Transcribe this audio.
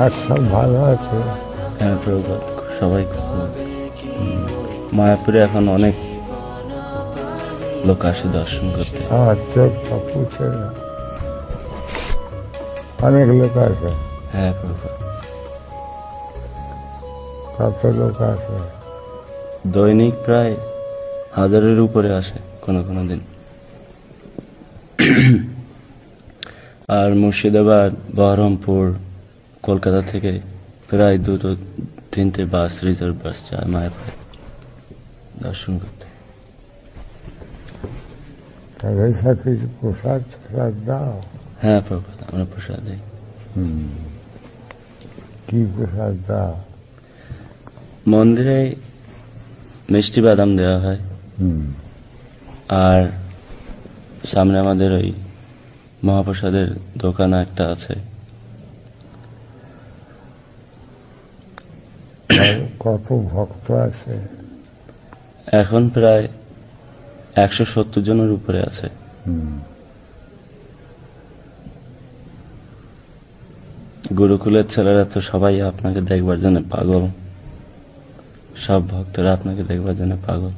আর সব ভালো আছে? হ্যাঁ প্রভুপাত, সবাই খুব ভালো আছে। মায়াপুরে এখন অনেক লোক আসে দর্শন করতে। আমার চোখ পুছে না, অনেক লোক আছে। হ্যাঁ প্রভুপাত, কত লোক আছে? দৈনিক প্রায় 1000-এর উপরে আসে কোনো কোনো দিন। আর মুর্শিদাবাদ, বহরমপুর, কলকাতা থেকে প্রায় 2-3টে বাস, রিজার্ভ বাস যায় মায়াপুরে দর্শন করতে। তাদের সাথে কিছু প্রসাদ প্রসাদ দাও? হ্যাঁ প্রভুপাত, আমরা প্রসাদ দিই। কি প্রসাদ দাও? মন্দিরে মিষ্টি বাদাম দেওয়া হয়, আর সামনে আমাদের ওই মহাপ্রসাদের দোকান একটা আছে। কত ভক্ত আছে? এখন প্রায় 170 জনের উপরে আছে। গুরুকুলের ছেলেরা তো সবাই আপনাকে দেখবার জন্য পাগল, সব ভক্তরা আপনাকে দেখবার জন্য পাগল।